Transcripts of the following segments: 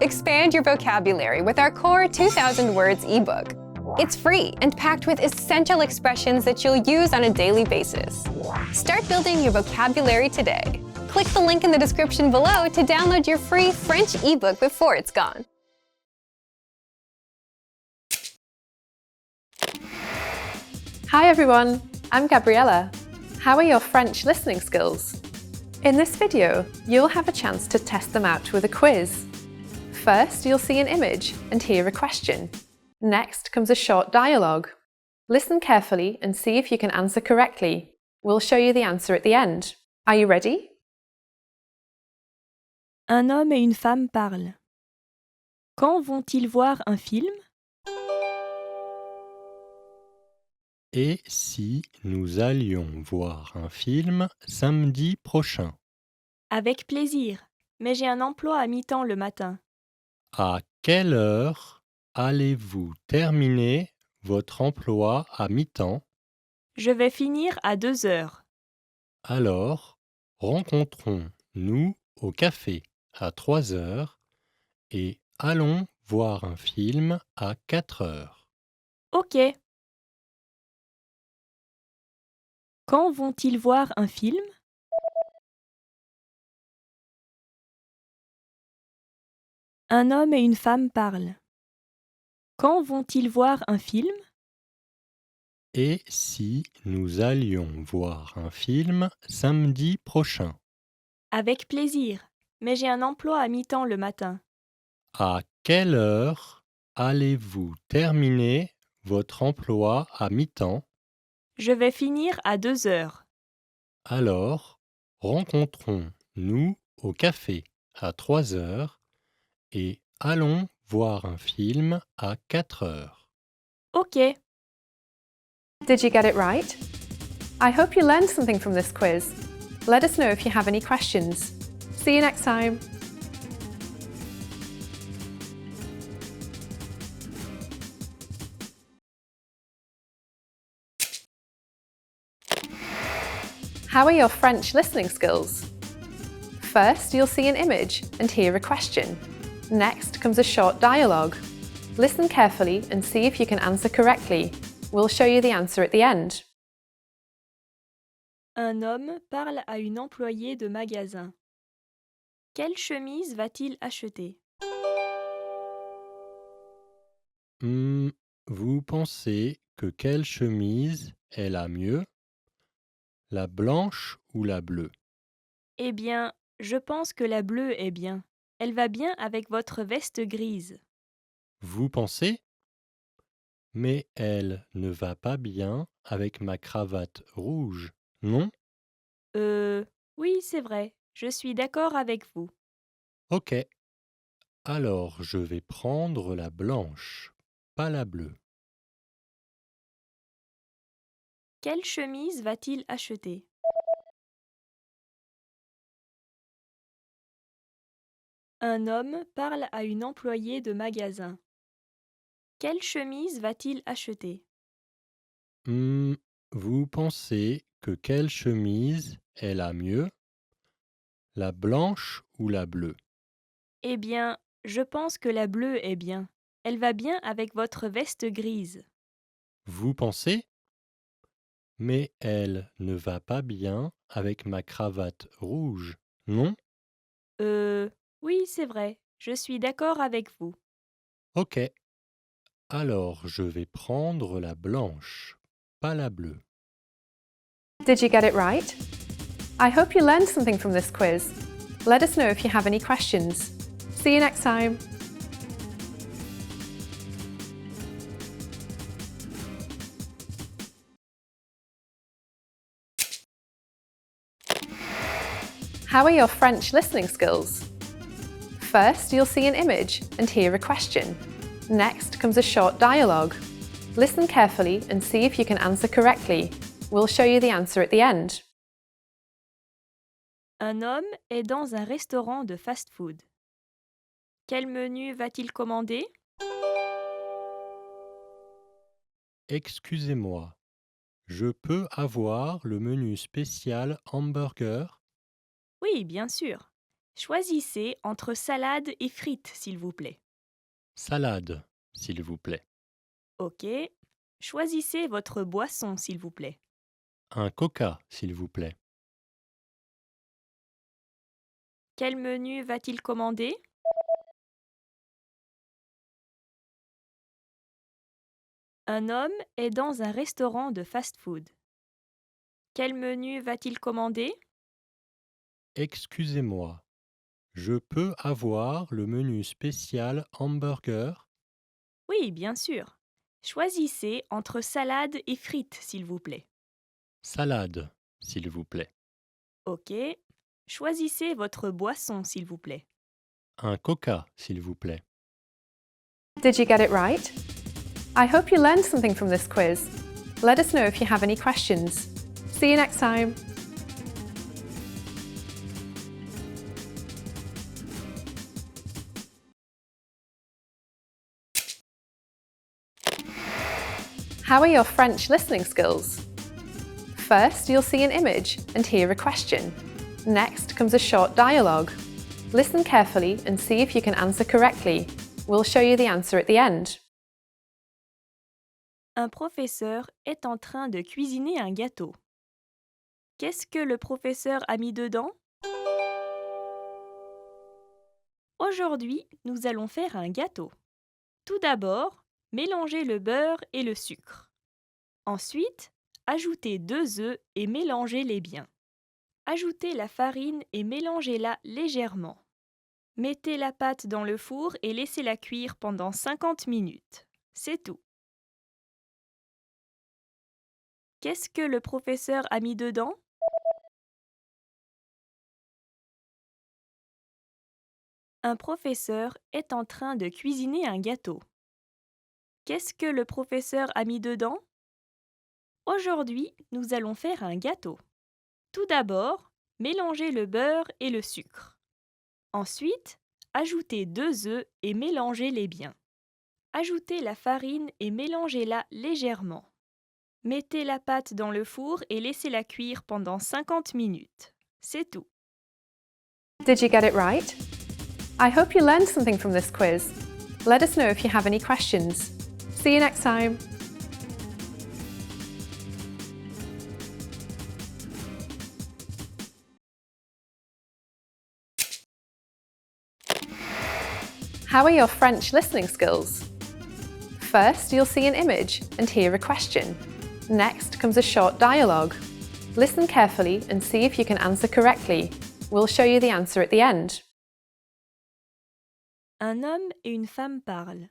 Expand your vocabulary with our Core 2000 Words ebook. It's free and packed with essential expressions that you'll use on a daily basis. Start building your vocabulary today. Click the link in the description below to download your free French ebook before it's gone. Hi everyone, I'm Gabriella. How are your French listening skills? In this video, you'll have a chance to test them out with a quiz. First, you'll see an image and hear a question. Next comes a short dialogue. Listen carefully and see if you can answer correctly. We'll show you the answer at the end. Are you ready? Un homme et une femme parlent. Quand vont-ils voir un film? Et si nous allions voir un film samedi prochain? Avec plaisir, mais j'ai un emploi à mi-temps le matin. À quelle heure allez-vous terminer votre emploi à mi-temps? Je vais finir à 2 heures. Alors, rencontrons-nous au café à 3 heures et allons voir un film à 4 heures. Ok. Quand vont-ils voir un film? Un homme et une femme parlent. Quand vont-ils voir un film? Et si nous allions voir un film samedi prochain? Avec plaisir, mais j'ai un emploi à mi-temps le matin. À quelle heure allez-vous terminer votre emploi à mi-temps? Je vais finir à 2 heures. Alors, rencontrons-nous au café à 3 heures et allons voir un film à 4 heures. Ok. Did you get it right? I hope you learned something from this quiz. Let us know if you have any questions. See you next time. How are your French listening skills? First, you'll see an image and hear a question. Next comes a short dialogue. Listen carefully and see if you can answer correctly. We'll show you the answer at the end. Un homme parle à une employée de magasin. Quelle chemise va-t-il acheter? Vous pensez que quelle chemise est la mieux? La blanche ou la bleue? Eh bien, je pense que la bleue est bien. Elle va bien avec votre veste grise. Vous pensez? Mais elle ne va pas bien avec ma cravate rouge, non? Oui, c'est vrai. Je suis d'accord avec vous. Ok. Alors je vais prendre la blanche, pas la bleue. Quelle chemise va-t-il acheter? Un homme parle à une employée de magasin. Quelle chemise va-t-il acheter? Vous pensez que quelle chemise est la mieux? La blanche ou la bleue? Eh bien, je pense que la bleue est bien. Elle va bien avec votre veste grise. Vous pensez? Mais elle ne va pas bien avec ma cravate rouge, non? Oui, c'est vrai. Je suis d'accord avec vous. Ok. Alors je vais prendre la blanche, pas la bleue. Did you get it right? I hope you learned something from this quiz. Let us know if you have any questions. See you next time. How are your French listening skills? First, you'll see an image and hear a question. Next comes a short dialogue. Listen carefully and see if you can answer correctly. We'll show you the answer at the end. Un homme est dans un restaurant de fast-food. Quel menu va-t-il commander? Excusez-moi, je peux avoir le menu spécial hamburger? Oui, bien sûr. Choisissez entre salade et frites, s'il vous plaît. Salade, s'il vous plaît. OK. Choisissez votre boisson, s'il vous plaît. Un coca, s'il vous plaît. Quel menu va-t-il commander? Un homme est dans un restaurant de fast-food. Quel menu va-t-il commander? Excusez-moi, je peux avoir le menu spécial hamburger? Oui, bien sûr. Choisissez entre salade et frites, s'il vous plaît. Salade, s'il vous plaît. OK. Choisissez votre boisson, s'il vous plaît. Un coca, s'il vous plaît. Did you get it right? I hope you learned something from this quiz. Let us know if you have any questions. See you next time. How are your French listening skills? First, you'll see an image and hear a question. Next comes a short dialogue. Listen carefully and see if you can answer correctly. We'll show you the answer at the end. Un professeur est en train de cuisiner un gâteau. Qu'est-ce que le professeur a mis dedans? Aujourd'hui, nous allons faire un gâteau. Tout d'abord, mélangez le beurre et le sucre. Ensuite, ajoutez 2 œufs et mélangez-les bien. Ajoutez la farine et mélangez-la légèrement. Mettez la pâte dans le four et laissez-la cuire pendant 50 minutes. C'est tout. Qu'est-ce que le professeur a mis dedans? Un professeur est en train de cuisiner un gâteau. Qu'est-ce que le professeur a mis dedans? Aujourd'hui, nous allons faire un gâteau. Tout d'abord, mélangez le beurre et le sucre. Ensuite, ajoutez 2 œufs et mélangez-les bien. Ajoutez la farine et mélangez-la légèrement. Mettez la pâte dans le four et laissez-la cuire pendant 50 minutes. C'est tout. Did you get it right? I hope you learned something from this quiz. Let us know if you have any questions. See you next time. How are your French listening skills? First, you'll see an image and hear a question. Next comes a short dialogue. Listen carefully and see if you can answer correctly. We'll show you the answer at the end. Un homme et une femme parlent.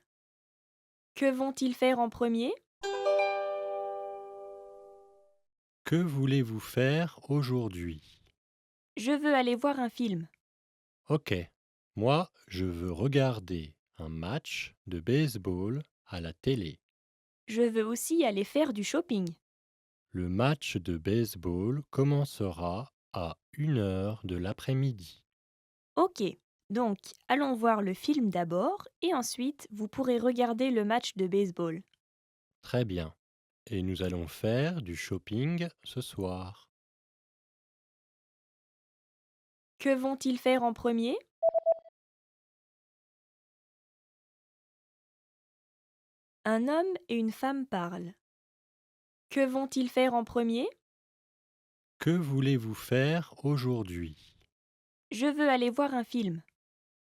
Que vont-ils faire en premier? Que voulez-vous faire aujourd'hui? Je veux aller voir un film. Ok, moi je veux regarder un match de baseball à la télé. Je veux aussi aller faire du shopping. Le match de baseball commencera à 1h de l'après-midi. Ok, donc allons voir le film d'abord et ensuite vous pourrez regarder le match de baseball. Très bien. Et nous allons faire du shopping ce soir. Que vont-ils faire en premier? Un homme et une femme parlent. Que vont-ils faire en premier? Que voulez-vous faire aujourd'hui? Je veux aller voir un film.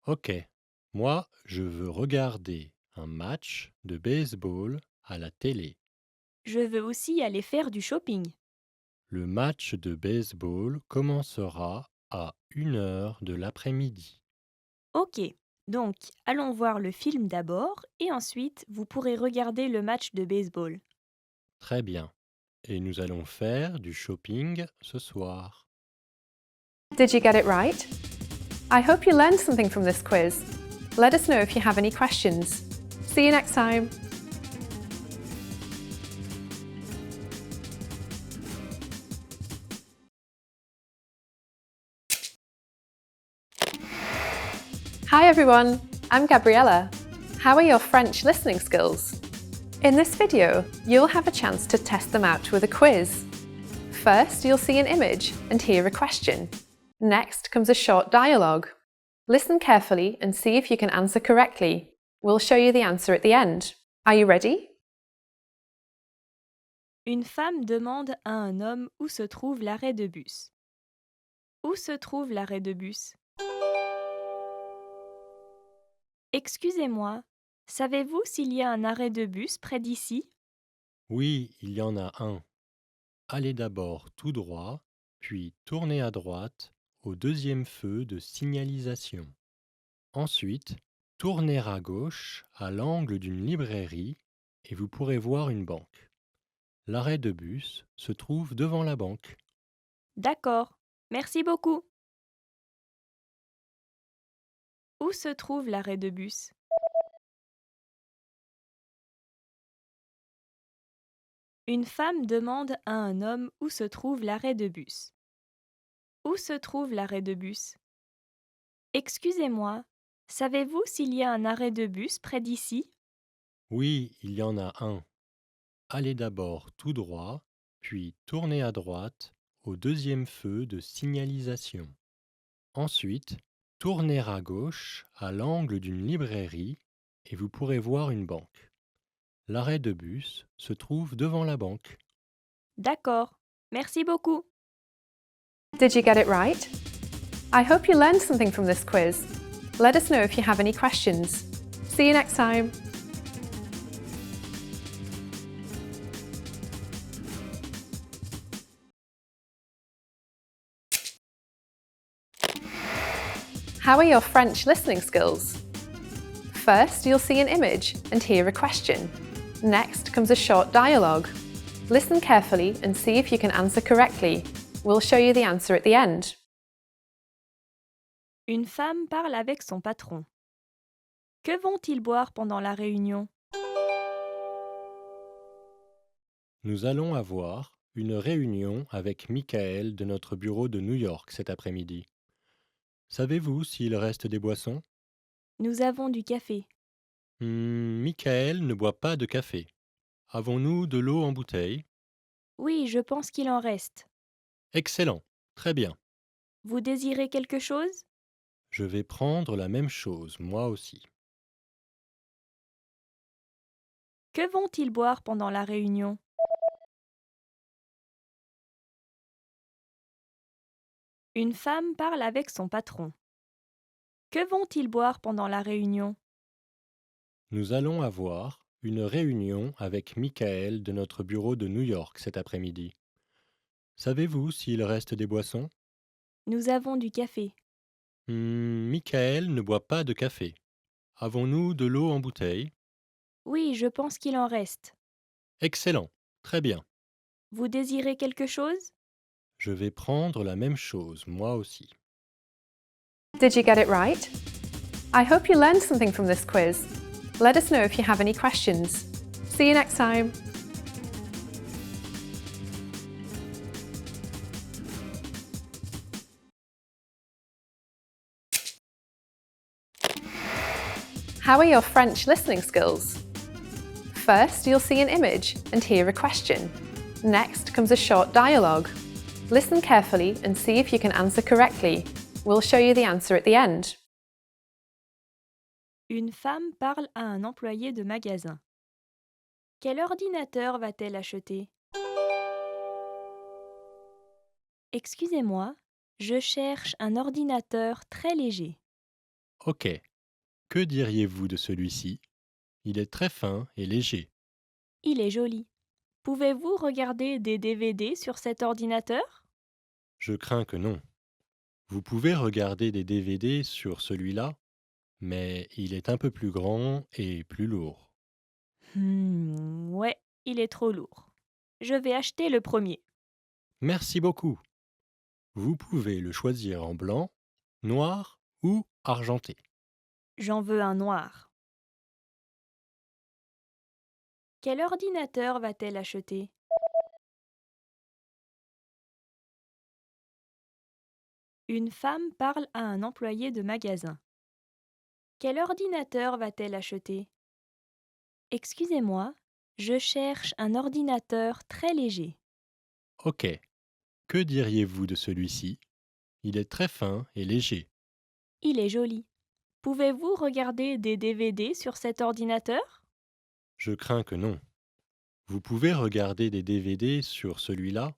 Ok, moi je veux regarder un match de baseball à la télé. Je veux aussi aller faire du shopping. Le match de baseball commencera à 1h de l'après-midi. Ok, donc allons voir le film d'abord et ensuite vous pourrez regarder le match de baseball. Très bien. Et nous allons faire du shopping ce soir. Did you get it right? I hope you learned something from this quiz. Let us know if you have any questions. See you next time. Hi everyone, I'm Gabriella. How are your French listening skills? In this video, you'll have a chance to test them out with a quiz. First, you'll see an image and hear a question. Next comes a short dialogue. Listen carefully and see if you can answer correctly. We'll show you the answer at the end. Are you ready? Une femme demande à un homme où se trouve l'arrêt de bus. Où se trouve l'arrêt de bus? Excusez-moi, savez-vous s'il y a un arrêt de bus près d'ici? Oui, il y en a un. Allez d'abord tout droit, puis tournez à droite au deuxième feu de signalisation. Ensuite, tournez à gauche à l'angle d'une librairie et vous pourrez voir une banque. L'arrêt de bus se trouve devant la banque. D'accord, merci beaucoup. Où se trouve l'arrêt de bus? Une femme demande à un homme où se trouve l'arrêt de bus. Où se trouve l'arrêt de bus? Excusez-moi, savez-vous s'il y a un arrêt de bus près d'ici? Oui, il y en a un. Allez d'abord tout droit, puis tournez à droite au deuxième feu de signalisation. Ensuite, tournez à gauche à l'angle d'une librairie et vous pourrez voir une banque. L'arrêt de bus se trouve devant la banque. D'accord, merci beaucoup. Did you get it right? I hope you learned something from this quiz. Let us know if you have any questions. See you next time. How are your French listening skills? First, you'll see an image and hear a question. Next comes a short dialogue. Listen carefully and see if you can answer correctly. We'll show you the answer at the end. Une femme parle avec son patron. Que vont-ils boire pendant la réunion? Nous allons avoir une réunion avec Michael de notre bureau de New York cet après-midi. Savez-vous s'il reste des boissons? Nous avons du café. Michael ne boit pas de café. Avons-nous de l'eau en bouteille? Oui, je pense qu'il en reste. Excellent, très bien. Vous désirez quelque chose? Je vais prendre la même chose, moi aussi. Que vont-ils boire pendant la réunion? Une femme parle avec son patron. Que vont-ils boire pendant la réunion? Nous allons avoir une réunion avec Michael de notre bureau de New York cet après-midi. Savez-vous s'il reste des boissons? Nous avons du café. Michael ne boit pas de café. Avons-nous de l'eau en bouteille? Oui, je pense qu'il en reste. Excellent, très bien. Vous désirez quelque chose? Je vais prendre la même chose, moi aussi. Did you get it right? I hope you learned something from this quiz. Let us know if you have any questions. See you next time. How are your French listening skills? First, you'll see an image and hear a question. Next comes a short dialogue. Listen carefully and see if you can answer correctly. We'll show you the answer at the end. Une femme parle à un employé de magasin. Quel ordinateur va-t-elle acheter? Excusez-moi, je cherche un ordinateur très léger. Ok. Que diriez-vous de celui-ci? Il est très fin et léger. Il est joli. Pouvez-vous regarder des DVD sur cet ordinateur? Je crains que non. Vous pouvez regarder des DVD sur celui-là, mais il est un peu plus grand et plus lourd. Ouais, il est trop lourd. Je vais acheter le premier. Merci beaucoup. Vous pouvez le choisir en blanc, noir ou argenté. J'en veux un noir. Quel ordinateur va-t-elle acheter? Une femme parle à un employé de magasin. Quel ordinateur va-t-elle acheter? Excusez-moi, je cherche un ordinateur très léger. Ok. Que diriez-vous de celui-ci? Il est très fin et léger. Il est joli. Pouvez-vous regarder des DVD sur cet ordinateur? Je crains que non. Vous pouvez regarder des DVD sur celui-là,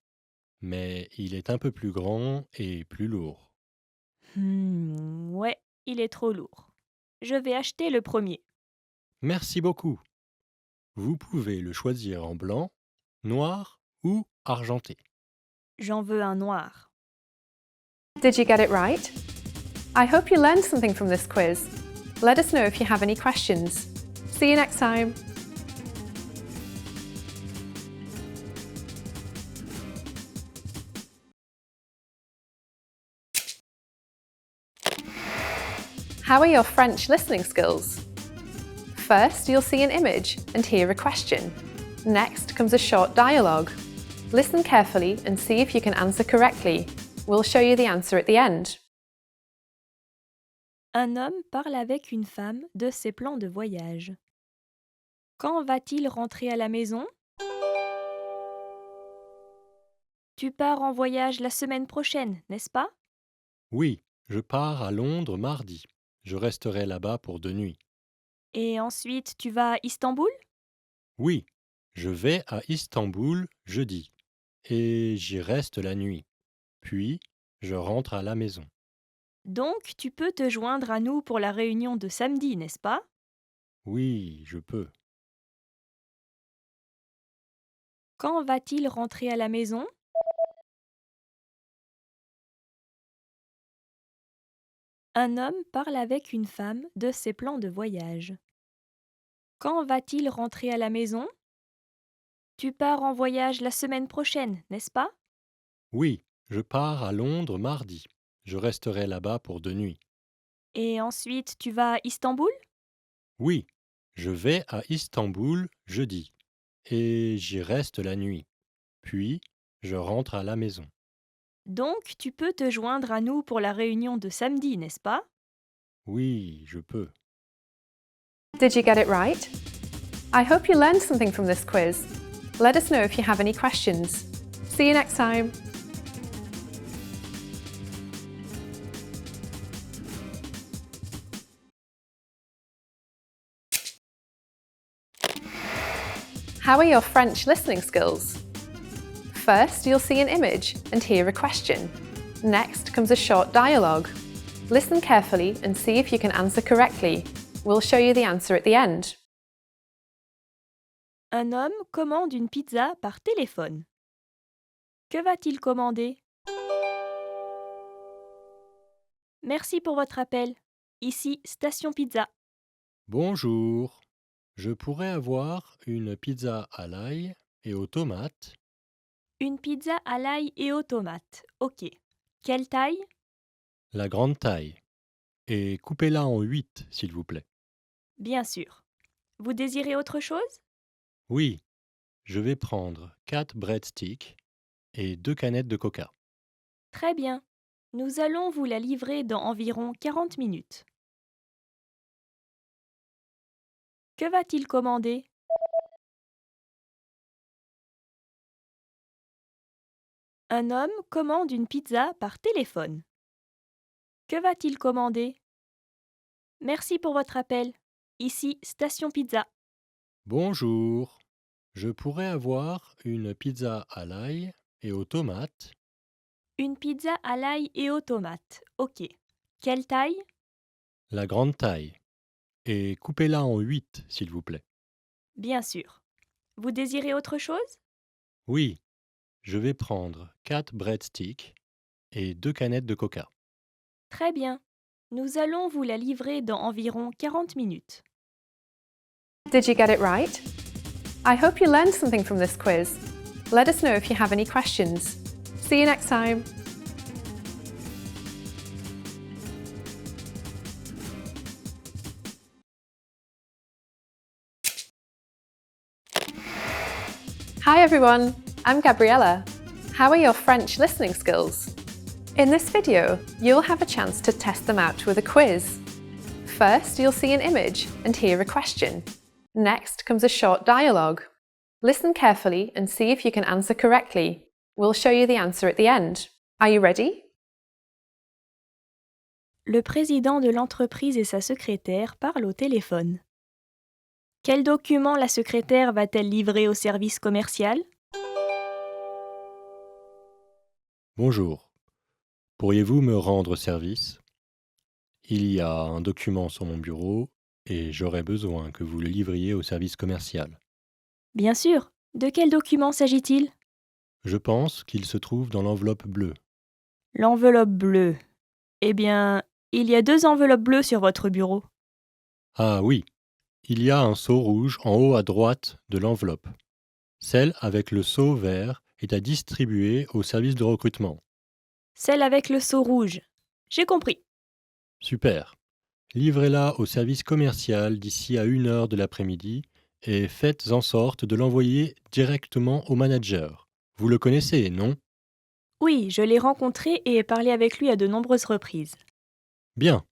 mais il est un peu plus grand et plus lourd. Ouais, il est trop lourd. Je vais acheter le premier. Merci beaucoup. Vous pouvez le choisir en blanc, noir ou argenté. J'en veux un noir. Did you get it right? I hope you learned something from this quiz. Let us know if you have any questions. See you next time. How are your French listening skills? First, you'll see an image and hear a question. Next comes a short dialogue. Listen carefully and see if you can answer correctly. We'll show you the answer at the end. Un homme parle avec une femme de ses plans de voyage. Quand va-t-il rentrer à la maison? Tu pars en voyage la semaine prochaine, n'est-ce pas? Oui, je pars à Londres mardi. Je resterai là-bas pour 2 nuits. Et ensuite tu vas à Istanbul? Oui, je vais à Istanbul jeudi et j'y reste la nuit. Puis, je rentre à la maison. Donc tu peux te joindre à nous pour la réunion de samedi, n'est-ce pas? Oui, je peux. Quand va-t-il rentrer à la maison? Un homme parle avec une femme de ses plans de voyage. Quand va-t-il rentrer à la maison? Tu pars en voyage la semaine prochaine, n'est-ce pas? Oui, je pars à Londres mardi. Je resterai là-bas pour 2 nuits. Et ensuite tu vas à Istanbul? Oui, je vais à Istanbul jeudi et j'y reste la nuit. Puis, je rentre à la maison. Donc tu peux te joindre à nous pour la réunion de samedi, n'est-ce pas? Oui, je peux. Did you get it right? I hope you learned something from this quiz. Let us know if you have any questions. See you next time. How are your French listening skills? First, you'll see an image and hear a question. Next comes a short dialogue. Listen carefully and see if you can answer correctly. We'll show you the answer at the end. Un homme commande une pizza par téléphone. Que va-t-il commander? Merci pour votre appel. Ici, Station Pizza. Bonjour. Je pourrais avoir une pizza à l'ail et aux tomates. Une pizza à l'ail et aux tomates. Ok. Quelle taille? La grande taille. Et coupez-la en 8, s'il vous plaît. Bien sûr. Vous désirez autre chose? Oui, je vais prendre 4 breadsticks et 2 canettes de coca. Très bien. Nous allons vous la livrer dans environ 40 minutes. Que va-t-il commander? Un homme commande une pizza par téléphone. Que va-t-il commander? Merci pour votre appel. Ici, Station Pizza. Bonjour. Je pourrais avoir une pizza à l'ail et aux tomates. Une pizza à l'ail et aux tomates. Ok. Quelle taille? La grande taille. Et coupez-la en 8, s'il vous plaît. Bien sûr. Vous désirez autre chose? Oui, je vais prendre 4 breadsticks et 2 canettes de coca. Très bien. Nous allons vous la livrer dans environ 40 minutes. Did you get it right? I hope you learned something from this quiz. Let us know if you have any questions. See you next time. Hi everyone, I'm Gabriella. How are your French listening skills? In this video, you'll have a chance to test them out with a quiz. First, you'll see an image and hear a question. Next comes a short dialogue. Listen carefully and see if you can answer correctly. We'll show you the answer at the end. Are you ready? Le président de l'entreprise et sa secrétaire parlent au téléphone. Quel document la secrétaire va-t-elle livrer au service commercial? Bonjour. Pourriez-vous me rendre service? Il y a un document sur mon bureau et j'aurais besoin que vous le livriez au service commercial. Bien sûr. De quel document s'agit-il? Je pense qu'il se trouve dans l'enveloppe bleue. L'enveloppe bleue. Eh bien, il y a 2 enveloppes bleues sur votre bureau. Ah oui, il y a un seau rouge en haut à droite de l'enveloppe. Celle avec le seau vert est à distribuer au service de recrutement. Celle avec le seau rouge. J'ai compris. Super. Livrez-la au service commercial d'ici à 1 heure de l'après-midi et faites en sorte de l'envoyer directement au manager. Vous le connaissez, non? Oui, je l'ai rencontré et ai parlé avec lui à de nombreuses reprises. Bien.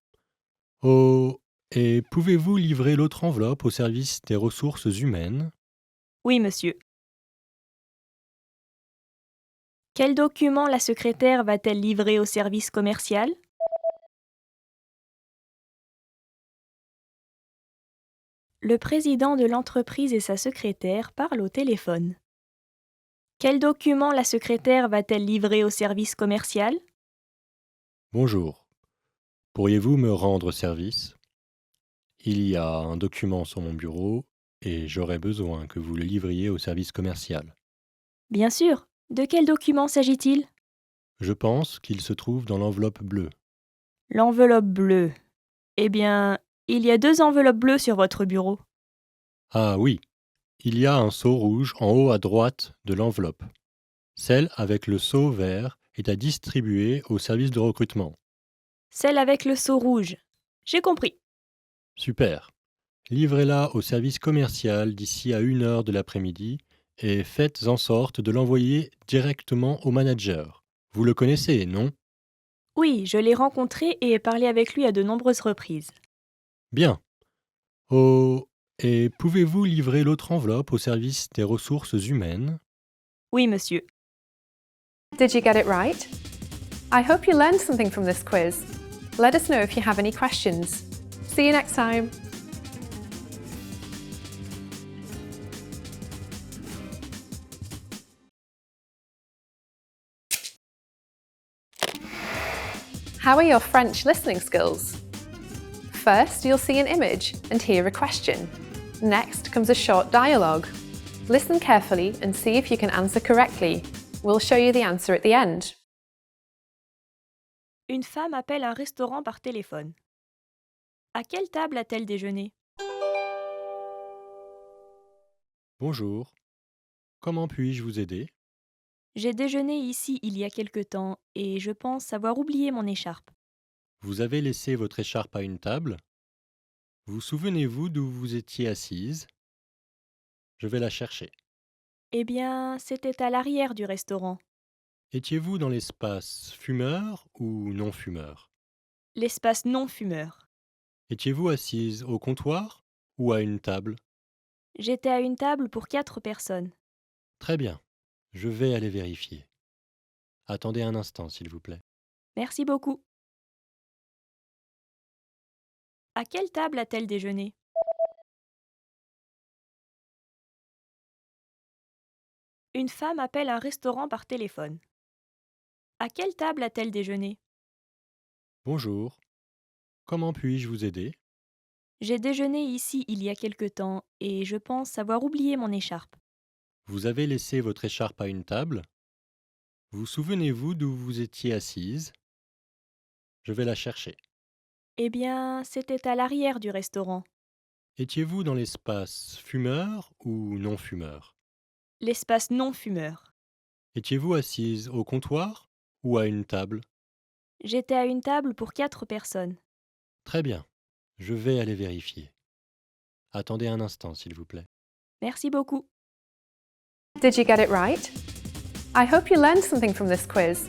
Oh, et pouvez-vous livrer l'autre enveloppe au service des ressources humaines? Oui, monsieur. Quel document la secrétaire va-t-elle livrer au service commercial? Le président de l'entreprise et sa secrétaire parlent au téléphone. Quel document la secrétaire va-t-elle livrer au service commercial? Bonjour. Pourriez-vous me rendre service? Il y a un document sur mon bureau et j'aurais besoin que vous le livriez au service commercial. Bien sûr. De quel document s'agit-il? Je pense qu'il se trouve dans l'enveloppe bleue. L'enveloppe bleue. Eh bien, il y a 2 enveloppes bleues sur votre bureau. Ah oui, il y a un seau rouge en haut à droite de l'enveloppe. Celle avec le seau vert est à distribuer au service de recrutement. Celle avec le seau rouge. J'ai compris. Super. Livrez-la au service commercial d'ici à 1 heure de l'après-midi et faites en sorte de l'envoyer directement au manager. Vous le connaissez, non? Oui, je l'ai rencontré et ai parlé avec lui à de nombreuses reprises. Bien. Oh, et pouvez-vous livrer l'autre enveloppe au service des ressources humaines? Oui, monsieur. Did you get it right? I hope you learned something from this quiz. Let us know if you have any questions. See you next time. How are your French listening skills? First, you'll see an image and hear a question. Next comes a short dialogue. Listen carefully and see if you can answer correctly. We'll show you the answer at the end. Une femme appelle un restaurant par téléphone. À quelle table a-t-elle déjeuné? Bonjour. Comment puis-je vous aider? J'ai déjeuné ici il y a quelque temps et je pense avoir oublié mon écharpe. Vous avez laissé votre écharpe à une table? Vous souvenez-vous d'où vous étiez assise? Je vais la chercher. Eh bien, c'était à l'arrière du restaurant. Étiez-vous dans l'espace fumeur ou non fumeur? L'espace non-fumeur. Étiez-vous assise au comptoir ou à une table? J'étais à une table pour 4 personnes. Très bien. Je vais aller vérifier. Attendez un instant, s'il vous plaît. Merci beaucoup. À quelle table a-t-elle déjeuné? Une femme appelle un restaurant par téléphone. À quelle table a-t-elle déjeuné? Bonjour. Comment puis-je vous aider? J'ai déjeuné ici il y a quelque temps et je pense avoir oublié mon écharpe. Vous avez laissé votre écharpe à une table? Vous souvenez-vous d'où vous étiez assise? Je vais la chercher. Eh bien, c'était à l'arrière du restaurant. Étiez-vous dans l'espace fumeur ou non fumeur? L'espace non-fumeur. Étiez-vous assise au comptoir ou à une table? J'étais à une table pour 4 personnes. Très bien. Je vais aller vérifier. Attendez un instant, s'il vous plaît. Merci beaucoup. Did you get it right? I hope you learned something from this quiz.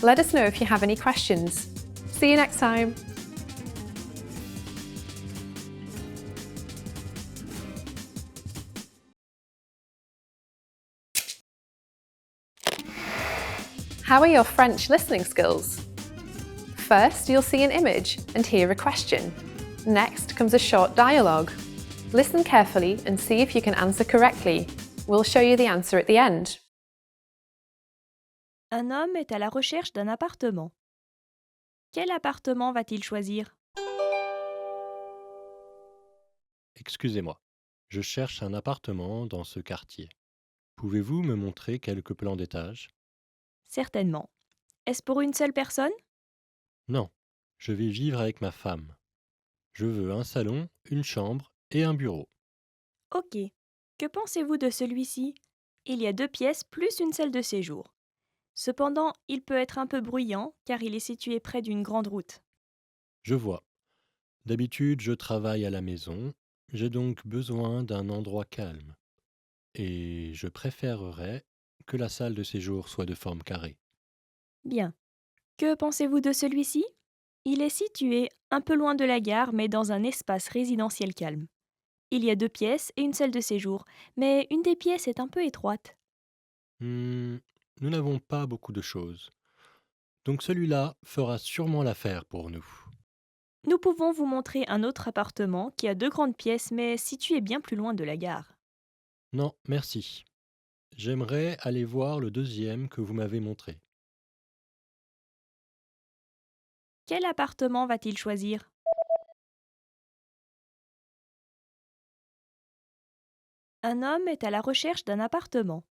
Let us know if you have any questions. See you next time. How are your French listening skills? First, you'll see an image and hear a question. Next comes a short dialogue. Listen carefully and see if you can answer correctly. We'll show you the answer at the end. Un homme est à la recherche d'un appartement. Quel appartement va-t-il choisir? Excusez-moi, je cherche un appartement dans ce quartier. Pouvez-vous me montrer quelques plans d'étage? Certainement. Est-ce pour une seule personne? Non, je vais vivre avec ma femme. Je veux un salon, une chambre et un bureau. Ok. Que pensez-vous de celui-ci? Il y a 2 pièces plus une salle de séjour. Cependant, il peut être un peu bruyant car il est situé près d'une grande route. Je vois. D'habitude, je travaille à la maison. J'ai donc besoin d'un endroit calme. Et je préférerais que la salle de séjour soit de forme carrée. Bien. Que pensez-vous de celui-ci? Il est situé un peu loin de la gare mais dans un espace résidentiel calme. Il y a 2 pièces et une salle de séjour, mais une des pièces est un peu étroite. Hmm, nous n'avons pas beaucoup de choses. Donc celui-là fera sûrement l'affaire pour nous. Nous pouvons vous montrer un autre appartement qui a 2 grandes pièces mais situé bien plus loin de la gare. Non, merci. J'aimerais aller voir le deuxième que vous m'avez montré. Quel appartement va-t-il choisir? Un homme est à la recherche d'un appartement.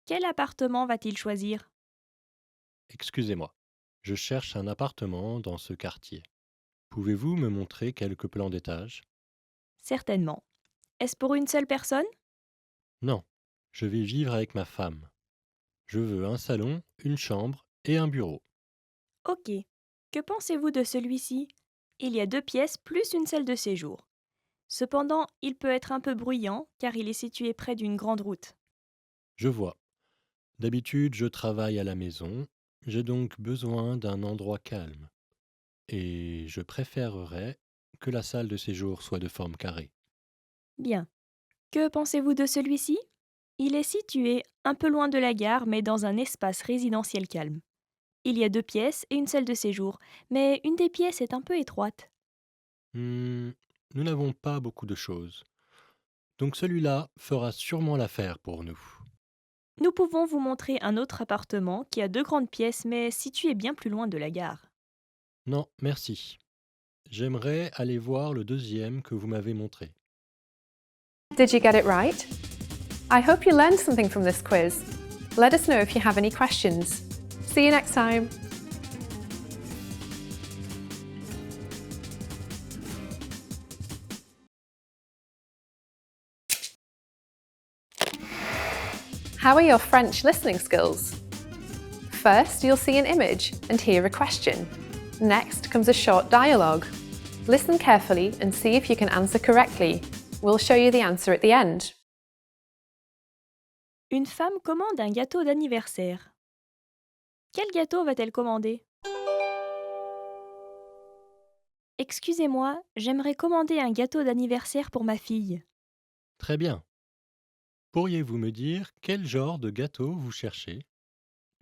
Quel appartement va-t-il choisir? Excusez-moi, je cherche un appartement dans ce quartier. Pouvez-vous me montrer quelques plans d'étage? Certainement. Est-ce pour une seule personne? Non, je vais vivre avec ma femme. Je veux un salon, une chambre et un bureau. Ok. Que pensez-vous de celui-ci? Il y a 2 pièces plus une salle de séjour. Cependant, il peut être un peu bruyant car il est situé près d'une grande route. Je vois. D'habitude, je travaille à la maison. J'ai donc besoin d'un endroit calme. Et je préférerais que la salle de séjour soit de forme carrée. Bien. Que pensez-vous de celui-ci? Il est situé un peu loin de la gare mais dans un espace résidentiel calme. Il y a 2 pièces et une salle de séjour, mais une des pièces est un peu étroite. Hmm, nous n'avons pas beaucoup de choses. Donc celui-là fera sûrement l'affaire pour nous. Nous pouvons vous montrer un autre appartement qui a 2 grandes pièces mais situé bien plus loin de la gare. Non, merci. J'aimerais aller voir le deuxième que vous m'avez montré. Did you get it right? I hope you learned something from this quiz. Let us know if you have any questions. See you next time. How are your French listening skills? First, you'll see an image and hear a question. Next comes a short dialogue. Listen carefully and see if you can answer correctly. We'll show you the answer at the end. Une femme commande un gâteau d'anniversaire. Quel gâteau va-t-elle commander? Excusez-moi, j'aimerais commander un gâteau d'anniversaire pour ma fille. Très bien. Pourriez-vous me dire quel genre de gâteau vous cherchez?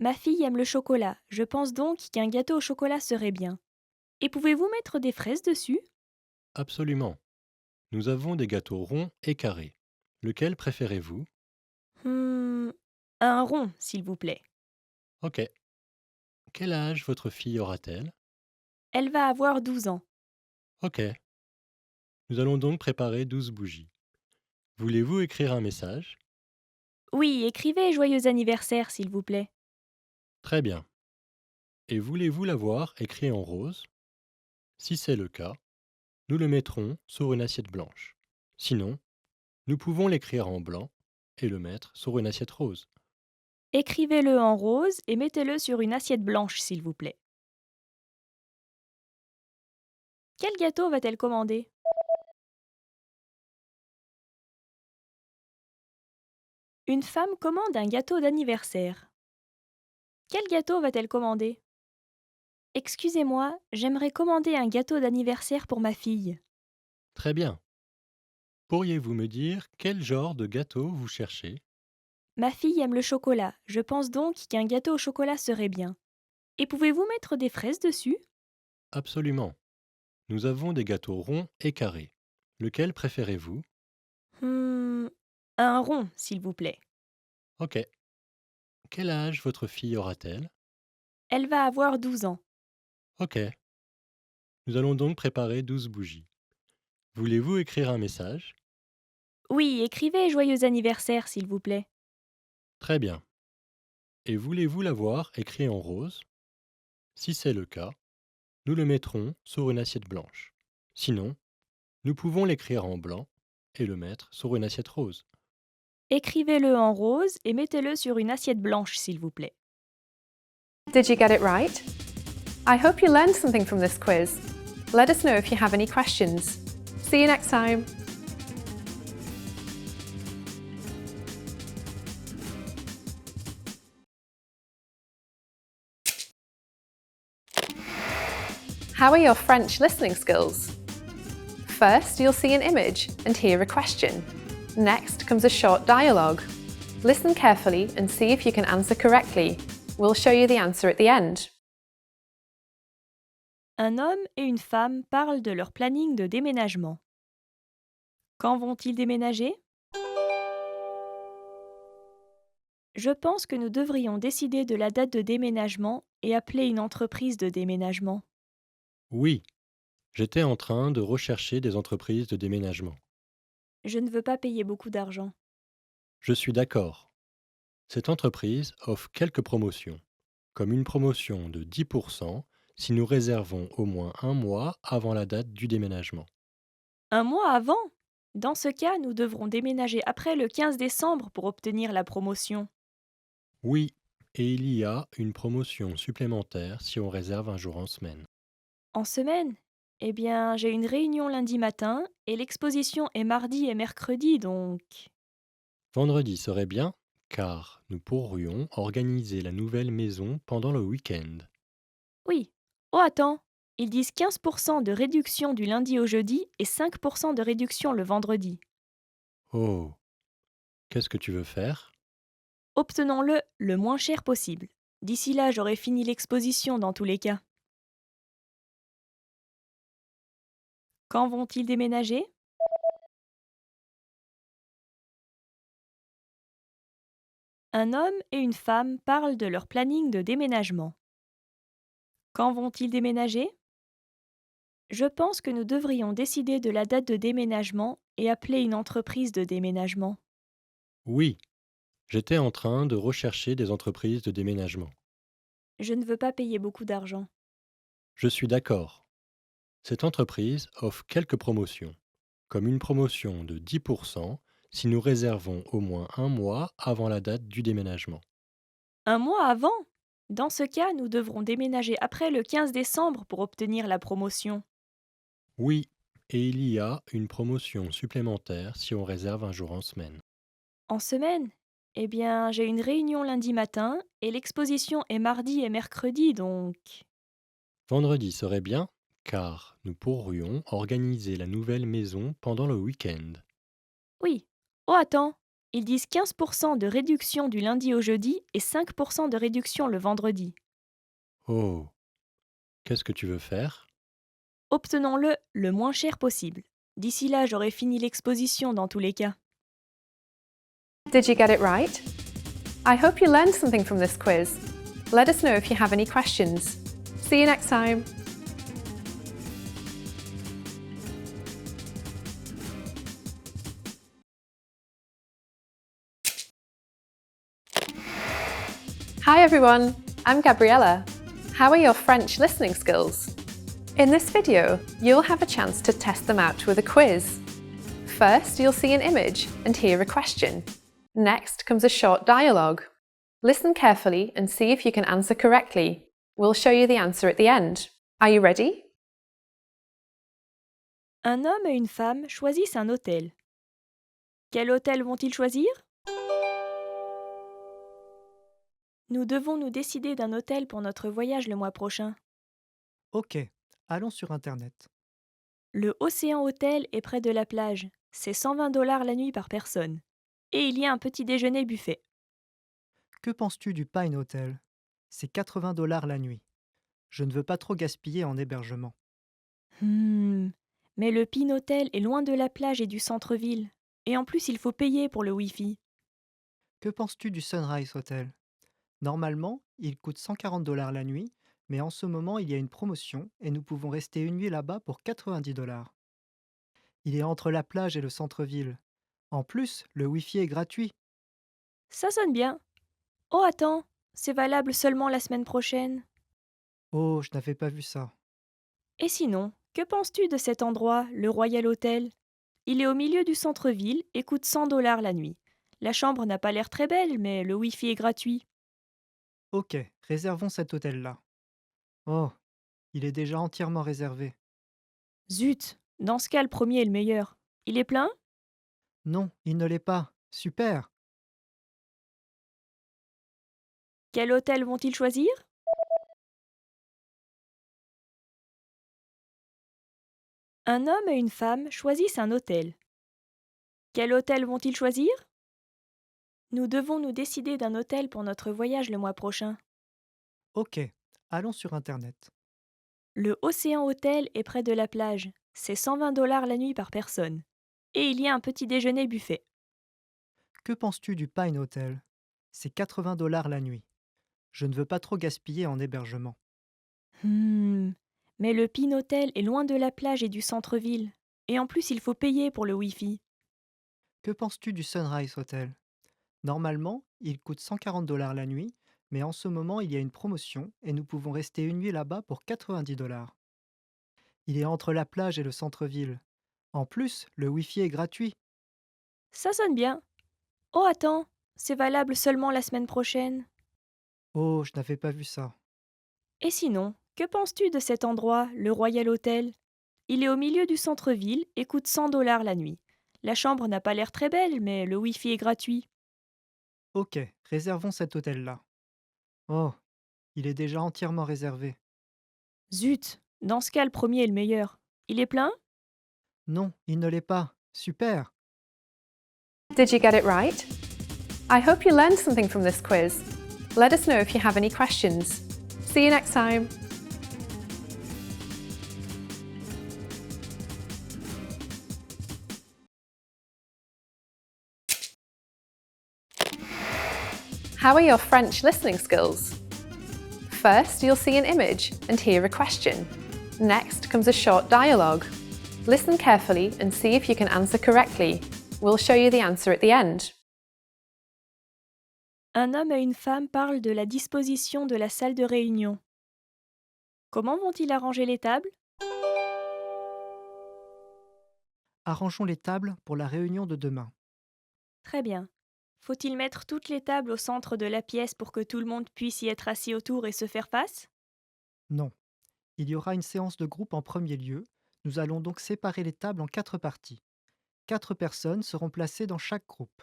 Ma fille aime le chocolat, je pense donc qu'un gâteau au chocolat serait bien. Et pouvez-vous mettre des fraises dessus? Absolument. Nous avons des gâteaux ronds et carrés. Lequel préférez-vous? Hmm, un rond, s'il vous plaît. Ok. Quel âge votre fille aura-t-elle? Elle va avoir 12 ans. Ok. Nous allons donc préparer 12 bougies. Voulez-vous écrire un message? Oui, écrivez joyeux anniversaire, s'il vous plaît. Très bien. Et voulez-vous l'avoir écrit en rose? Si c'est le cas, nous le mettrons sur une assiette blanche. Sinon, nous pouvons l'écrire en blanc et le mettre sur une assiette rose. Écrivez-le en rose et mettez-le sur une assiette blanche, s'il vous plaît. Quel gâteau va-t-elle commander? Une femme commande un gâteau d'anniversaire. Quel gâteau va-t-elle commander? Excusez-moi, j'aimerais commander un gâteau d'anniversaire pour ma fille. Très bien. Pourriez-vous me dire quel genre de gâteau vous cherchez? Ma fille aime le chocolat, je pense donc qu'un gâteau au chocolat serait bien. Et pouvez-vous mettre des fraises dessus? Absolument. Nous avons des gâteaux ronds et carrés. Lequel préférez-vous? Hmm, un rond, s'il vous plaît. Ok. Quel âge votre fille aura-t-elle? Elle va avoir 12 ans. Ok. Nous allons donc préparer 12 bougies. Voulez-vous écrire un message? Oui, écrivez joyeux anniversaire, s'il vous plaît. Très bien. Et voulez-vous l'avoir écrit en rose? Si c'est le cas, nous le mettrons sur une assiette blanche. Sinon, nous pouvons l'écrire en blanc et le mettre sur une assiette rose. Écrivez-le en rose et mettez-le sur une assiette blanche, s'il vous plaît. Did you get it right? I hope you learned something from this quiz. Let us know if you have any questions. See you next time. How are your French listening skills? First, you'll see an image and hear a question. Next comes a short dialogue. Listen carefully and see if you can answer correctly. We'll show you the answer at the end. Un homme et une femme parlent de leur planning de déménagement. Quand vont-ils déménager? Je pense que nous devrions décider de la date de déménagement et appeler une entreprise de déménagement. Oui, j'étais en train de rechercher des entreprises de déménagement. Je ne veux pas payer beaucoup d'argent. Je suis d'accord. Cette entreprise offre quelques promotions, comme une promotion de 10% si nous réservons au moins un mois avant la date du déménagement. Un mois avant? Dans ce cas, nous devrons déménager après le 15 décembre pour obtenir la promotion. Oui, et il y a une promotion supplémentaire si on réserve un jour en semaine. En semaine? Eh bien, j'ai une réunion lundi matin et l'exposition est mardi et mercredi, donc... Vendredi serait bien, car nous pourrions organiser la nouvelle maison pendant le week-end. Oui. Oh, attends. Ils disent 15% de réduction du lundi au jeudi et 5% de réduction le vendredi. Oh, qu'est-ce que tu veux faire? Obtenons-le le moins cher possible. D'ici là, j'aurai fini l'exposition dans tous les cas. Quand vont-ils déménager? Un homme et une femme parlent de leur planning de déménagement. Quand vont-ils déménager? Je pense que nous devrions décider de la date de déménagement et appeler une entreprise de déménagement. Oui, j'étais en train de rechercher des entreprises de déménagement. Je ne veux pas payer beaucoup d'argent. Je suis d'accord. Cette entreprise offre quelques promotions, comme une promotion de 10% si nous réservons au moins un mois avant la date du déménagement. Un mois avant? Dans ce cas, nous devrons déménager après le 15 décembre pour obtenir la promotion. Oui, et il y a une promotion supplémentaire si on réserve un jour en semaine. En semaine? Eh bien, j'ai une réunion lundi matin et l'exposition est mardi et mercredi, donc... Vendredi serait bien, car nous pourrions organiser la nouvelle maison pendant le week-end. Oui. Oh, attends. Ils disent 15% de réduction du lundi au jeudi et 5% de réduction le vendredi. Oh, qu'est-ce que tu veux faire? Obtenons-le le moins cher possible. D'ici là, j'aurai fini l'exposition dans tous les cas. Did you get it right? I hope you learned something from this quiz. Let us know if you have any questions. See you next time. Hi everyone, I'm Gabriella. How are your French listening skills? In this video, you'll have a chance to test them out with a quiz. First, you'll see an image and hear a question. Next comes a short dialogue. Listen carefully and see if you can answer correctly. We'll show you the answer at the end. Are you ready? Un homme et une femme choisissent un hôtel. Quel hôtel vont-ils choisir? Nous devons nous décider d'un hôtel pour notre voyage le mois prochain. Ok, allons sur Internet. Le Océan Hotel est près de la plage. C'est 120 $ la nuit par personne. Et il y a un petit déjeuner buffet. Que penses-tu du Pine Hotel? C'est 80 $ la nuit. Je ne veux pas trop gaspiller en hébergement. Hmm, mais le Pin Hotel est loin de la plage et du centre-ville. Et en plus, il faut payer pour le Wi-Fi. Que penses-tu du Sunrise Hotel? Normalement, il coûte 140 $ la nuit, mais en ce moment, il y a une promotion et nous pouvons rester une nuit là-bas pour 90 $. Il est entre la plage et le centre-ville. En plus, le Wi-Fi est gratuit. Ça sonne bien. Oh, attends, c'est valable seulement la semaine prochaine. Oh, je n'avais pas vu ça. Et sinon, que penses-tu de cet endroit, le Royal Hotel? Il est au milieu du centre-ville et coûte 100 $ la nuit. La chambre n'a pas l'air très belle, mais le Wi-Fi est gratuit. Ok, réservons cet hôtel-là. Oh, il est déjà entièrement réservé. Zut, dans ce cas, le premier est le meilleur. Il est plein? Non, il ne l'est pas. Super. Quel hôtel vont-ils choisir? Un homme et une femme choisissent un hôtel. Quel hôtel vont-ils choisir? Nous devons nous décider d'un hôtel pour notre voyage le mois prochain. Ok, allons sur Internet. Le Océan Hotel est près de la plage. C'est 120 $ la nuit par personne. Et il y a un petit déjeuner buffet. Que penses-tu du Pine Hotel? C'est 80 $ la nuit. Je ne veux pas trop gaspiller en hébergement. Hmm, mais le Pin Hotel est loin de la plage et du centre-ville. Et en plus, il faut payer pour le Wi-Fi. Que penses-tu du Sunrise Hotel? Normalement, il coûte 140 $ la nuit, mais en ce moment, il y a une promotion et nous pouvons rester une nuit là-bas pour 90 $. Il est entre la plage et le centre-ville. En plus, le Wi-Fi est gratuit. Ça sonne bien. Oh, attends, c'est valable seulement la semaine prochaine. Oh, je n'avais pas vu ça. Et sinon, que penses-tu de cet endroit, le Royal Hotel? Il est au milieu du centre-ville et coûte 100 $ la nuit. La chambre n'a pas l'air très belle, mais le Wi-Fi est gratuit. Ok, réservons cet hôtel-là. Oh, il est déjà entièrement réservé. Zut, dans ce cas, le premier est le meilleur. Il est plein? Non, il ne l'est pas. Super. Did you get it right? I hope you learned something from this quiz. Let us know if you have any questions. See you next time. How are your French listening skills? First, you'll see an image and hear a question. Next comes a short dialogue. Listen carefully and see if you can answer correctly. We'll show you the answer at the end. Un homme et une femme parlent de la disposition de la salle de réunion. Comment vont-ils arranger les tables? Arrangeons les tables pour la réunion de demain. Très bien. Faut-il mettre toutes les tables au centre de la pièce pour que tout le monde puisse y être assis autour et se faire face? Non. Il y aura une séance de groupe en premier lieu. Nous allons donc séparer les tables en 4 parties. 4 personnes seront placées dans chaque groupe.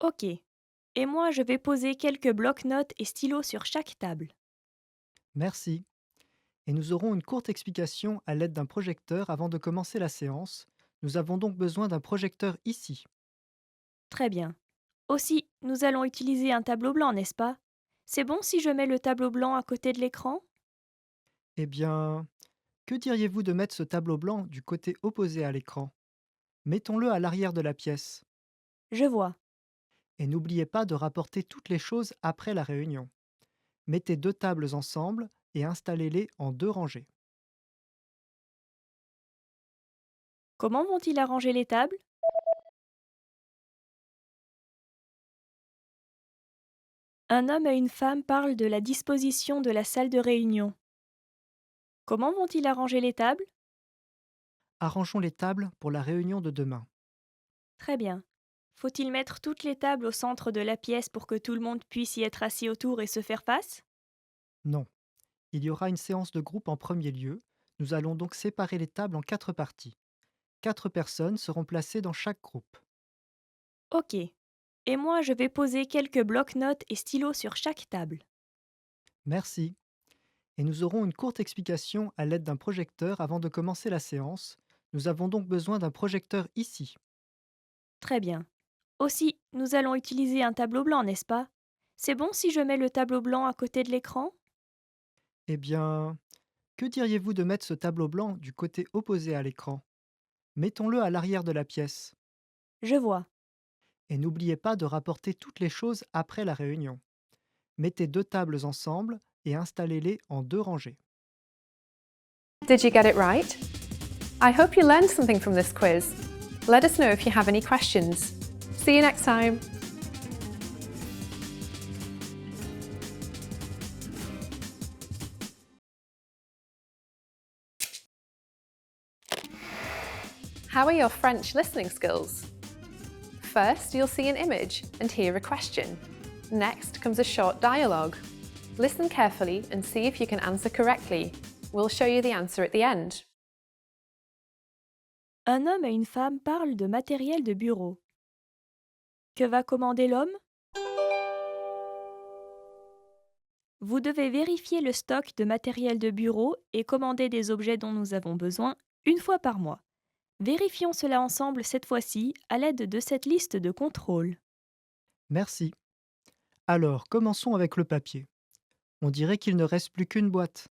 Ok. Et moi, je vais poser quelques blocs-notes et stylos sur chaque table. Merci. Et nous aurons une courte explication à l'aide d'un projecteur avant de commencer la séance. Nous avons donc besoin d'un projecteur ici. Très bien. Aussi, nous allons utiliser un tableau blanc, n'est-ce pas? C'est bon si je mets le tableau blanc à côté de l'écran? Eh bien, que diriez-vous de mettre ce tableau blanc du côté opposé à l'écran? Mettons-le à l'arrière de la pièce. Je vois. Et n'oubliez pas de rapporter toutes les choses après la réunion. Mettez 2 tables ensemble et installez-les en 2 rangées. Comment vont-ils arranger les tables? Un homme et une femme parlent de la disposition de la salle de réunion. Comment vont-ils arranger les tables? Arrangeons les tables pour la réunion de demain. Très bien. Faut-il mettre toutes les tables au centre de la pièce pour que tout le monde puisse y être assis autour et se faire face? Non. Il y aura une séance de groupe en premier lieu. Nous allons donc séparer les tables en 4 parties. 4 personnes seront placées dans chaque groupe. Ok. Et moi, je vais poser quelques blocs-notes et stylos sur chaque table. Merci. Et nous aurons une courte explication à l'aide d'un projecteur avant de commencer la séance. Nous avons donc besoin d'un projecteur ici. Très bien. Aussi, nous allons utiliser un tableau blanc, n'est-ce pas? C'est bon si je mets le tableau blanc à côté de l'écran? Eh bien, que diriez-vous de mettre ce tableau blanc du côté opposé à l'écran? Mettons-le à l'arrière de la pièce. Je vois. Et n'oubliez pas de rapporter toutes les choses après la réunion. Mettez deux tables ensemble et installez-les en deux rangées. Did you get it right? I hope you learned something from this quiz. Let us know if you have any questions. See you next time. How are your French listening skills? First, you'll see an image and hear a question. Next comes a short dialogue. Listen carefully and see if you can answer correctly. We'll show you the answer at the end. Un homme et une femme parlent de matériel de bureau. Que va commander l'homme? Vous devez vérifier le stock de matériel de bureau et commander des objets dont nous avons besoin une fois par mois. Vérifions cela ensemble cette fois-ci à l'aide de cette liste de contrôle. Merci. Alors, commençons avec le papier. On dirait qu'il ne reste plus qu'une boîte.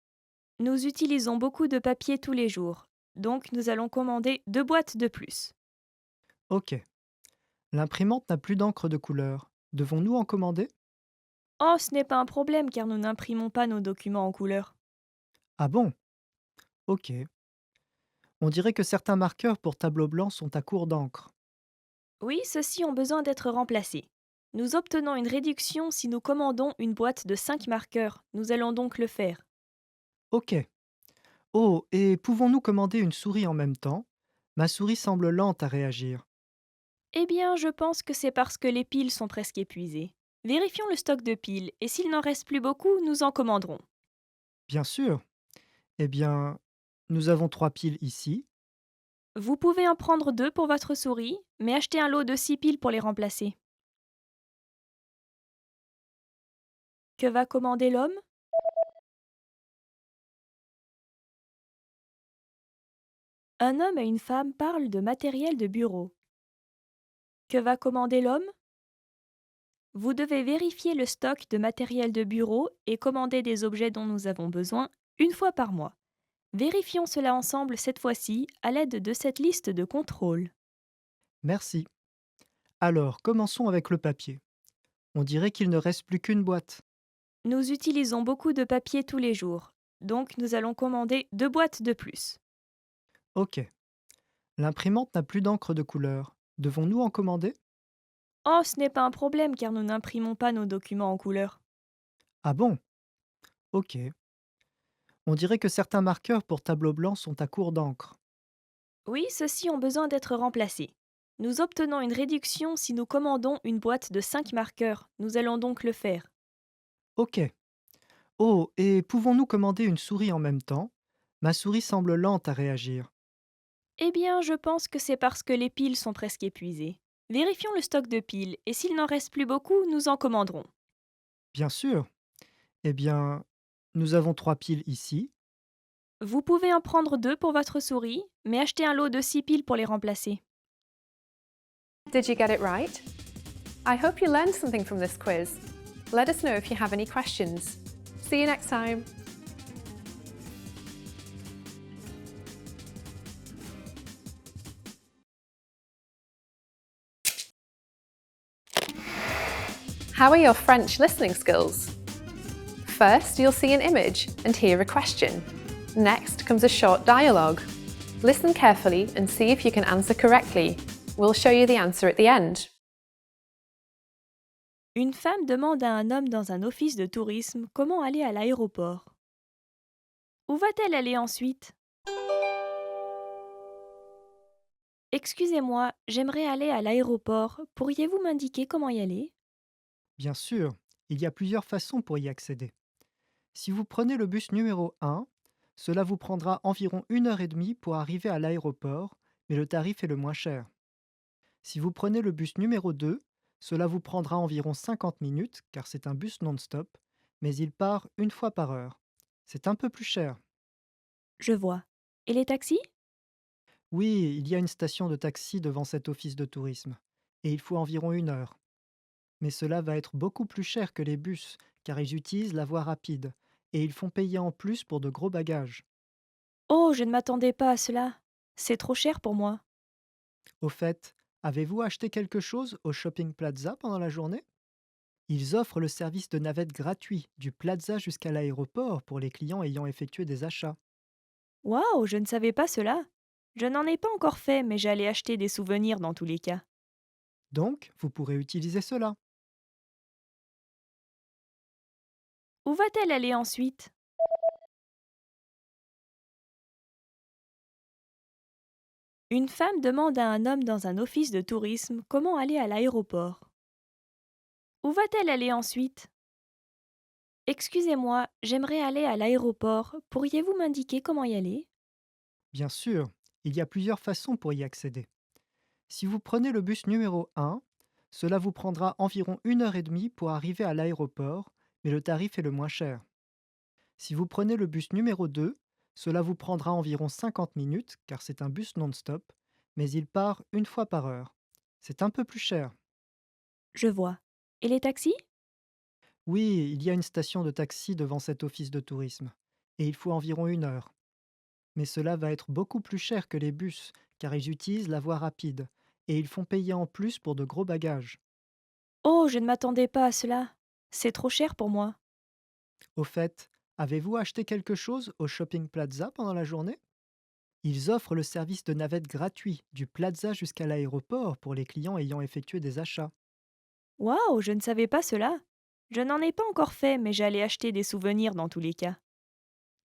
Nous utilisons beaucoup de papier tous les jours, donc nous allons commander 2 boîtes de plus. Ok. L'imprimante n'a plus d'encre de couleur. Devons-nous en commander? Oh, ce n'est pas un problème car nous n'imprimons pas nos documents en couleur. Ah bon? Ok. On dirait que certains marqueurs pour tableau blanc sont à court d'encre. Oui, ceux-ci ont besoin d'être remplacés. Nous obtenons une réduction si nous commandons une boîte de 5 marqueurs. Nous allons donc le faire. Ok. Oh, et pouvons-nous commander une souris en même temps? Ma souris semble lente à réagir. Eh bien, je pense que c'est parce que les piles sont presque épuisées. Vérifions le stock de piles et s'il n'en reste plus beaucoup, nous en commanderons. Bien sûr. Eh bien, nous avons trois piles ici. Vous pouvez en prendre 2 pour votre souris, mais achetez un lot de 6 piles pour les remplacer. Que va commander l'homme? Un homme et une femme parlent de matériel de bureau. Que va commander l'homme? Vous devez vérifier le stock de matériel de bureau et commander des objets dont nous avons besoin une fois par mois. Vérifions cela ensemble cette fois-ci à l'aide de cette liste de contrôle. Merci. Alors, commençons avec le papier. On dirait qu'il ne reste plus qu'une boîte. Nous utilisons beaucoup de papier tous les jours, donc nous allons commander 2 boîtes de plus. Ok. L'imprimante n'a plus d'encre de couleur. Devons-nous en commander? Oh, ce n'est pas un problème car nous n'imprimons pas nos documents en couleur. Ah bon? Ok. On dirait que certains marqueurs pour tableau blanc sont à court d'encre. Oui, ceux-ci ont besoin d'être remplacés. Nous obtenons une réduction si nous commandons une boîte de 5 marqueurs. Nous allons donc le faire. Ok. Oh, et pouvons-nous commander une souris en même temps? Ma souris semble lente à réagir. Eh bien, je pense que c'est parce que les piles sont presque épuisées. Vérifions le stock de piles et s'il n'en reste plus beaucoup, nous en commanderons. Bien sûr. Eh bien, nous avons trois piles ici. Vous pouvez en prendre 2 pour votre souris, mais achetez un lot de 6 piles pour les remplacer. Did you get it right? I hope you learned something from this quiz. Let us know if you have any questions. See you next time. How are your French listening skills? First, you'll see an image and hear a question. Next comes a short dialogue. Listen carefully and see if you can answer correctly. We'll show you the answer at the end. Une femme demande à un homme dans un office de tourisme comment aller à l'aéroport. Où va-t-elle aller ensuite? Excusez-moi, j'aimerais aller à l'aéroport. Pourriez-vous m'indiquer comment y aller? Bien sûr, il y a plusieurs façons pour y accéder. Si vous prenez le bus numéro 1, cela vous prendra environ 1 heure et demie pour arriver à l'aéroport, mais le tarif est le moins cher. Si vous prenez le bus numéro 2, cela vous prendra environ 50 minutes, car c'est un bus non-stop, mais il part une fois par heure. C'est un peu plus cher. Je vois. Et les taxis? Oui, il y a une station de taxi devant cet office de tourisme, et il faut environ 1 heure. Mais cela va être beaucoup plus cher que les bus, car ils utilisent la voie rapide, et ils font payer en plus pour de gros bagages. Oh, je ne m'attendais pas à cela. C'est trop cher pour moi. Au fait, avez-vous acheté quelque chose au Shopping Plaza pendant la journée? Ils offrent le service de navette gratuit du Plaza jusqu'à l'aéroport pour les clients ayant effectué des achats. Waouh, je ne savais pas cela. Je n'en ai pas encore fait, mais j'allais acheter des souvenirs dans tous les cas. Donc, vous pourrez utiliser cela. Où va-t-elle aller ensuite? Une femme demande à un homme dans un office de tourisme comment aller à l'aéroport. Où va-t-elle aller ensuite? Excusez-moi, j'aimerais aller à l'aéroport. Pourriez-vous m'indiquer comment y aller? Bien sûr, il y a plusieurs façons pour y accéder. Si vous prenez le bus numéro 1, cela vous prendra environ 1 heure et demie pour arriver à l'aéroport, mais le tarif est le moins cher. Si vous prenez le bus numéro 2, cela vous prendra environ 50 minutes, car c'est un bus non-stop, mais il part une fois par heure. C'est un peu plus cher. Je vois. Et les taxis? Oui, il y a une station de taxi devant cet office de tourisme, et il faut environ 1 heure. Mais cela va être beaucoup plus cher que les bus, car ils utilisent la voie rapide, et ils font payer en plus pour de gros bagages. Oh, je ne m'attendais pas à cela. C'est trop cher pour moi. Au fait, avez-vous acheté quelque chose au Shopping Plaza pendant la journée? Ils offrent le service de navette gratuit du Plaza jusqu'à l'aéroport pour les clients ayant effectué des achats. Waouh, je ne savais pas cela. Je n'en ai pas encore fait, mais j'allais acheter des souvenirs dans tous les cas.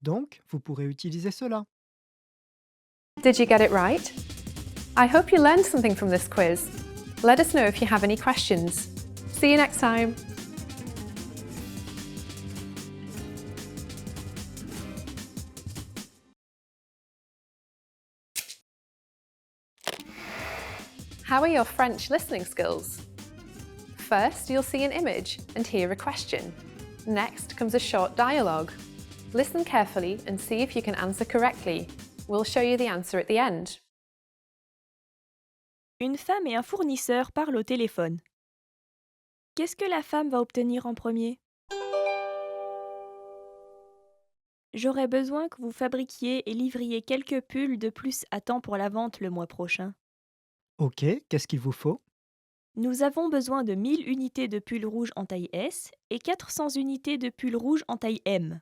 Donc, vous pourrez utiliser cela. Did you get it right? I hope you learned something from this quiz. Let us know if you have any questions. See you next time. How are your French listening skills? First, you'll see an image and hear a question. Next comes a short dialogue. Listen carefully and see if you can answer correctly. We'll show you the answer at the end. Une femme et un fournisseur parlent au téléphone. Qu'est-ce que la femme va obtenir en premier? J'aurais besoin que vous fabriquiez et livriez quelques pulls de plus à temps pour la vente le mois prochain. Ok, qu'est-ce qu'il vous faut? Nous avons besoin de 1000 unités de pulls rouges en taille S et 400 unités de pulls rouges en taille M.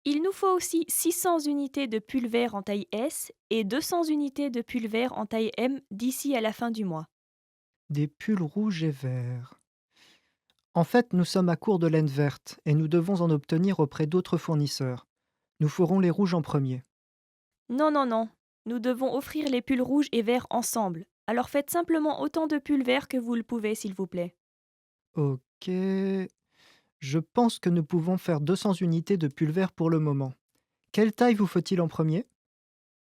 Il nous faut aussi 600 unités de pulls verts en taille S et 200 unités de pulls verts en taille M d'ici à la fin du mois. Des pulls rouges et verts. En fait, nous sommes à court de laine verte et nous devons en obtenir auprès d'autres fournisseurs. Nous ferons les rouges en premier. Non, non, non. Nous devons offrir les pulls rouges et verts ensemble. Alors faites simplement autant de pulls verts que vous le pouvez, s'il vous plaît. Ok. Je pense que nous pouvons faire 200 unités de pulls verts pour le moment. Quelle taille vous faut-il en premier?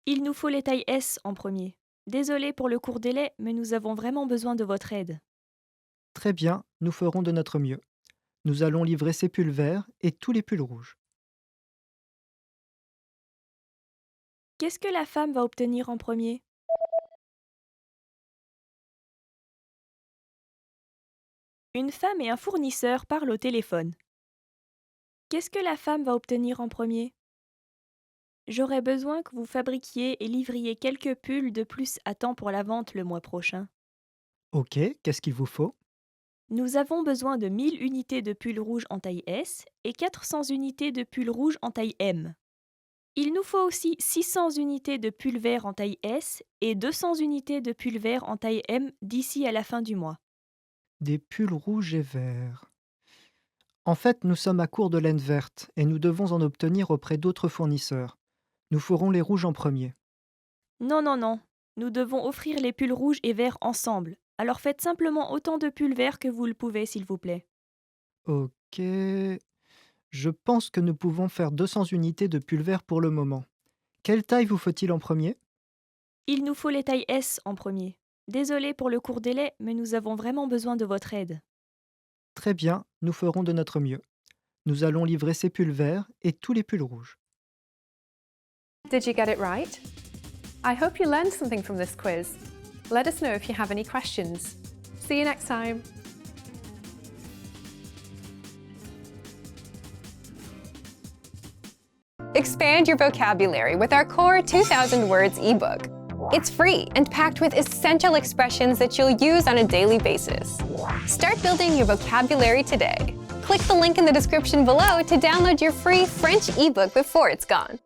Il nous faut les tailles S en premier. Désolé pour le court délai, mais nous avons vraiment besoin de votre aide. Très bien, nous ferons de notre mieux. Nous allons livrer ces pulls verts et tous les pulls rouges. Qu'est-ce que la femme va obtenir en premier? Une femme et un fournisseur parlent au téléphone. Qu'est-ce que la femme va obtenir en premier? J'aurais besoin que vous fabriquiez et livriez quelques pulls de plus à temps pour la vente le mois prochain. Ok, qu'est-ce qu'il vous faut? Nous avons besoin de 1000 unités de pulls rouges en taille S et 400 unités de pulls rouges en taille M. Il nous faut aussi 600 unités de pulls verts en taille S et 200 unités de pulls verts en taille M d'ici à la fin du mois. Des pulls rouges et verts. En fait, nous sommes à court de laine verte et nous devons en obtenir auprès d'autres fournisseurs. Nous ferons les rouges en premier. Non, non, non. Nous devons offrir les pulls rouges et verts ensemble. Alors faites simplement autant de pulls verts que vous le pouvez, s'il vous plaît. Ok. Je pense que nous pouvons faire 200 unités de pulls verts pour le moment. Quelle taille vous faut-il en premier? Il nous faut les tailles S en premier. Désolé pour le court délai, mais nous avons vraiment besoin de votre aide. Très bien, nous ferons de notre mieux. Nous allons livrer ces pulls verts et tous les pulls rouges. Did you get it right? I hope you learned something from this quiz. Let us know if you have any questions. See you next time. Expand your vocabulary with our Core 2000 Words ebook. It's free and packed with essential expressions that you'll use on a daily basis. Start building your vocabulary today. Click the link in the description below to download your free French ebook before it's gone.